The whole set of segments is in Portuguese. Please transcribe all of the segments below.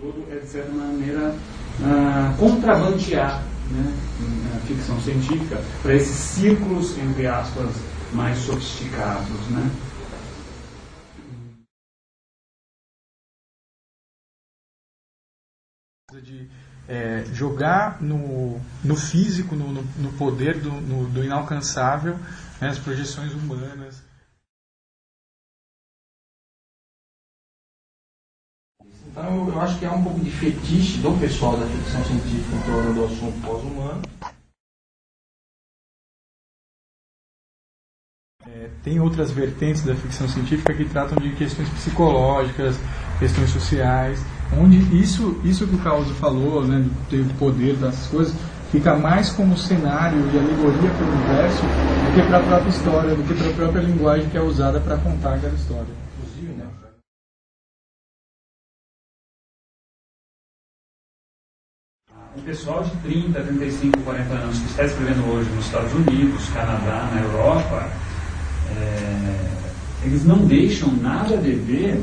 todo é, de certa maneira, contrabandear, né, a ficção científica para esses círculos, entre aspas, mais sofisticados, né? De jogar no físico, no poder do inalcançável, né, as projeções humanas. Então eu acho que há um pouco de fetiche do pessoal da ficção científica em torno do assunto pós-humano. Tem outras vertentes da ficção científica que tratam de questões psicológicas, questões sociais, onde isso que o Carlos falou, né, do poder das coisas, fica mais como cenário e alegoria para o universo do que para a própria história, do que para a própria linguagem que é usada para contar aquela história. Inclusive, né? O pessoal de 30, 35, 40 anos que está escrevendo hoje nos Estados Unidos, Canadá, na Europa, eles não deixam nada a dever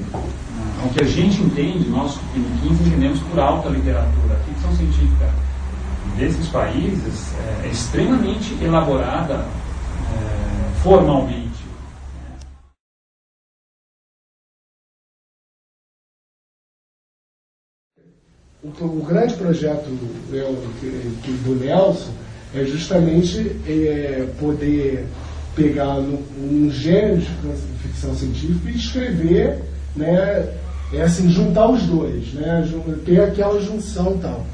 ao que a gente entende, nós tupiniquins entendemos por alta literatura. A ficção científica desses países é extremamente elaborada formalmente. O grande projeto do Nelson é justamente poder pegar um gênero de ficção científica e escrever, né, assim, juntar os dois, né, ter aquela junção e tal.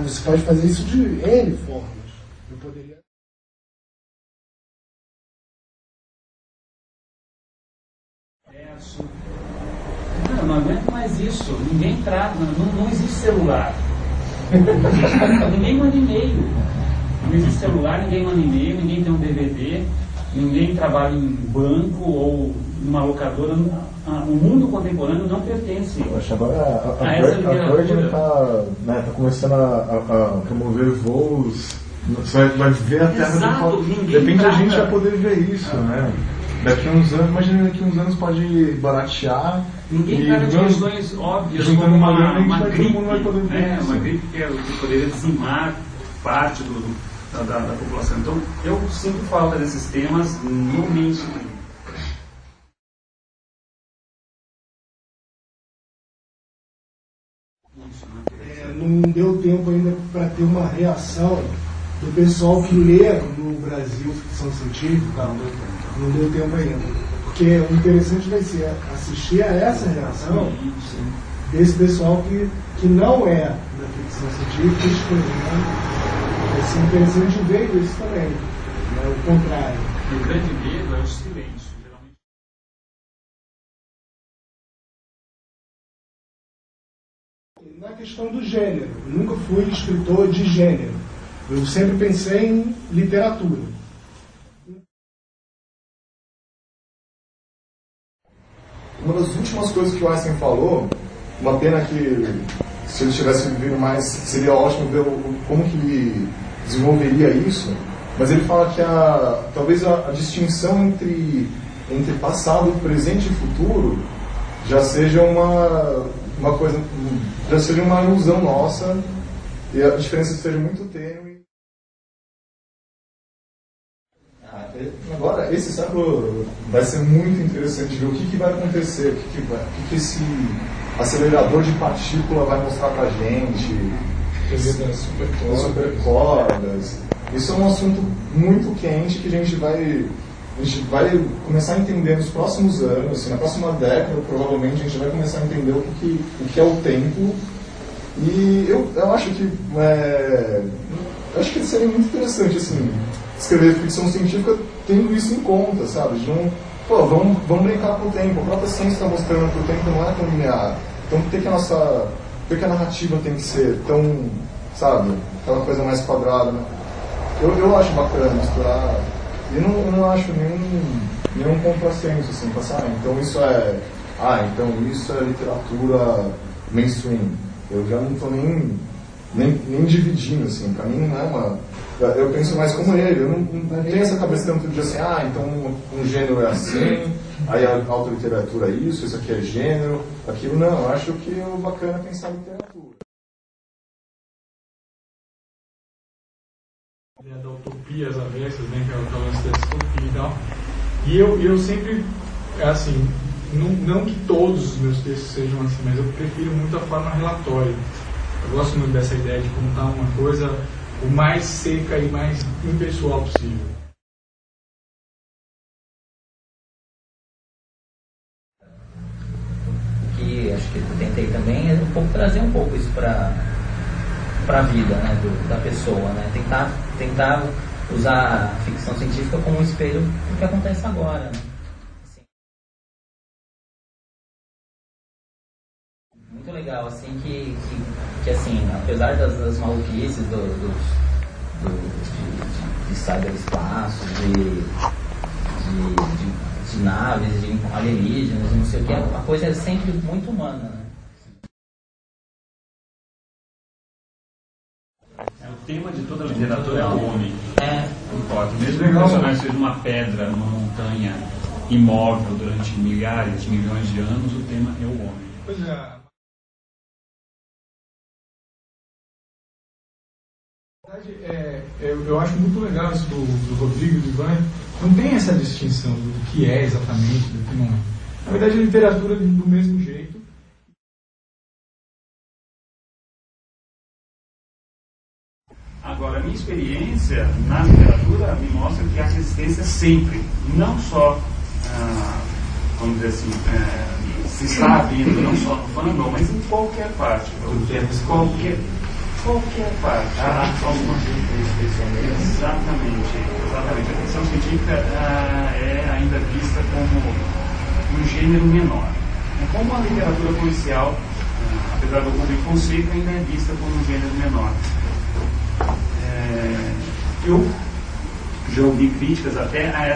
Você pode fazer isso de N formas. Eu poderia... Não aguento mais isso. Ninguém trata, não existe celular. Ninguém manda e-mail. Não existe celular, ninguém manda e-mail, ninguém tem um DVD, ninguém trabalha em banco ou numa locadora. O mundo contemporâneo não pertence. Poxa, agora a Virgin está começando a promover voos. Você vai ver a Terra de repente a gente vai poder ver isso, né? Daqui a uns anos, imagina, daqui a uns anos pode baratear. Ninguém trata de questões óbvias como uma gripe, uma gripe que poderia dizimar parte da população. Então, eu sinto falta desses temas no mainstream. Não deu tempo ainda para ter uma reação do pessoal que lê no Brasil ficção científica, não deu tempo ainda. Porque o interessante vai ser assistir a essa reação desse pessoal que não é da ficção científica escrevendo. Vai ser interessante ver isso também, né? O contrário. O grande medo é o silêncio. Na questão do gênero, eu nunca fui escritor de gênero. Eu sempre pensei em literatura. Uma das últimas coisas que o Einstein falou, uma pena que se ele tivesse vivido mais, seria ótimo ver como que ele desenvolveria isso, mas ele fala que talvez a distinção entre passado, presente e futuro já seja uma coisa, já seja uma ilusão nossa e a diferença seja muito tênue. Agora, esse século vai ser muito interessante ver o que vai acontecer, o que esse acelerador de partícula vai mostrar pra gente, supercordas. Isso é um assunto muito quente que a gente vai começar a entender nos próximos anos, assim, na próxima década, provavelmente, a gente vai começar a entender o que é o tempo. E eu acho que seria muito interessante, assim, escrever ficção científica tendo isso em conta, sabe? Vamos brincar com o tempo. A própria ciência está mostrando que o tempo não é tão linear. Então, por que a narrativa tem que ser tão, sabe, aquela coisa mais quadrada, né? Eu acho bacana misturar. E eu não acho nenhum contrassenso, assim, passar. Então isso é literatura mainstream. Eu já não estou nem dividindo, assim. Para mim não é uma... Eu penso mais como ele. Eu não tenho essa cabeça tanto de assim, então um gênero é assim, aí a autoliteratura é isso aqui é gênero, aquilo não. Eu acho que o bacana é pensar em literatura. Da utopia às avessas, né, que é o lance da distopia e tal. E eu sempre, assim, não que todos os meus textos sejam assim, mas eu prefiro muito a forma relatória. Eu gosto muito dessa ideia de contar uma coisa o mais seca e mais impessoal possível. O que acho que eu tentei também é um pouco trazer um pouco isso para a vida, né, da pessoa, né? Tentar usar a ficção científica como um espelho do que acontece agora, né? Assim, muito legal, assim, que assim, apesar das maluquices de cyberespaço, de naves, de alienígenas, não sei o que, a coisa é sempre muito humana, né? O tema de toda a literatura é o homem. Não importa. Mesmo que o personagem seja uma pedra, uma montanha imóvel durante milhares, milhões de anos, o tema é o homem. Pois é. Eu acho muito legal isso do Rodrigo e do Ivan. Não tem essa distinção do que é exatamente, do que não é. Na verdade, a literatura do mesmo jeito. Agora, a minha experiência na literatura me mostra que há resistência sempre, não só, vamos dizer assim, se está havendo não só no fandom, mas em qualquer parte. Qualquer parte. Exatamente. A ficção científica é ainda vista como um gênero menor. É como a literatura policial, apesar do Rubem Fonseca, ainda é vista como um gênero menor. Eu já ouvi críticas até a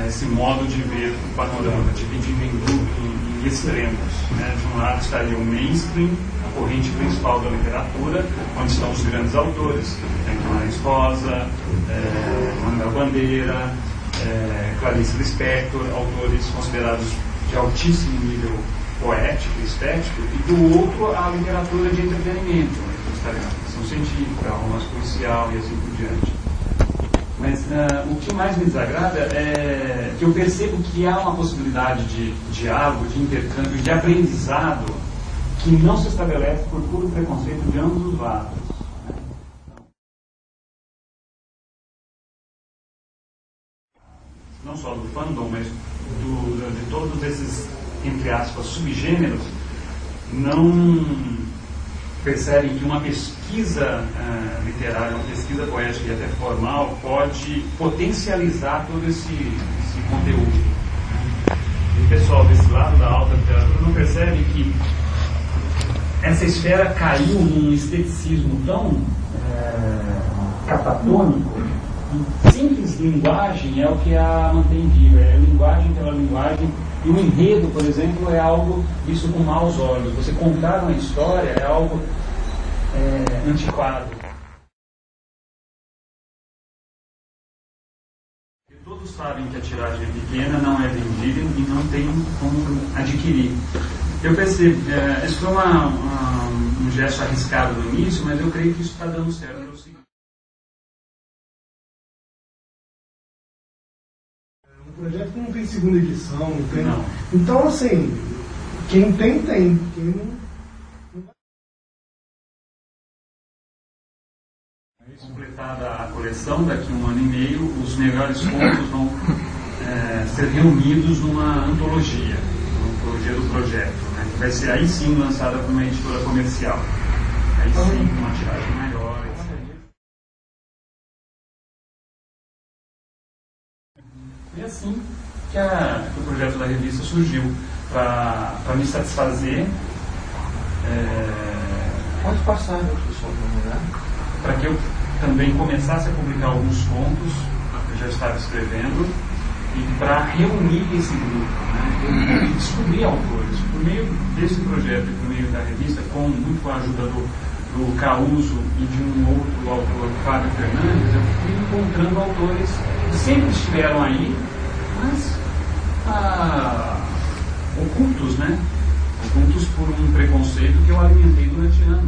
esse modo de ver o panorama, dividido em extremos. Né? De um lado estaria o mainstream, a corrente principal da literatura, onde estão os grandes autores, Guimarães Rosa, Manuel Bandeira, Clarice Lispector, autores considerados de altíssimo nível poético e estético, e do outro a literatura de entretenimento, onde estaria a ficção científica, romance policial e assim por diante. Mas o que mais me desagrada é que eu percebo que há uma possibilidade de diálogo, de intercâmbio, de aprendizado que não se estabelece por puro preconceito de ambos os lados. Não só do fandom, mas de todos esses, entre aspas, subgêneros, não percebem que uma pesquisa literária, uma pesquisa poética e até formal pode potencializar todo esse conteúdo. E o pessoal desse lado da alta literatura não percebe que essa esfera caiu num esteticismo tão catatônico e simples linguagem é o que a mantém viva, é a linguagem pela linguagem. E o enredo, por exemplo, é algo visto com maus olhos. Você contar uma história é algo antiquado. E todos sabem que a tiragem é pequena, não é vendida e não tem como adquirir. Eu percebo, isso foi um gesto arriscado no início, mas eu creio que isso está dando certo. Um projeto que não tem segunda edição, não tem. Não. Então, assim, quem tem, quem não. Completada a coleção, daqui a 1 ano e meio, os melhores contos vão ser reunidos numa antologia do projeto, né, que vai ser aí sim lançada por uma editora comercial. Aí sim, com uma tiragem maior, etc. E assim que o projeto da revista surgiu, para me satisfazer. Pode passar, pessoal, para que eu também começasse a publicar alguns contos que eu já estava escrevendo e para reunir esse grupo, né, e descobrir autores. Por meio desse projeto e por meio da revista, muito com a ajuda do Causo e de um outro autor, Fábio Fernandes, eu fui encontrando autores que sempre estiveram aí, mas ocultos, né? Ocultos por um preconceito que eu alimentei durante anos.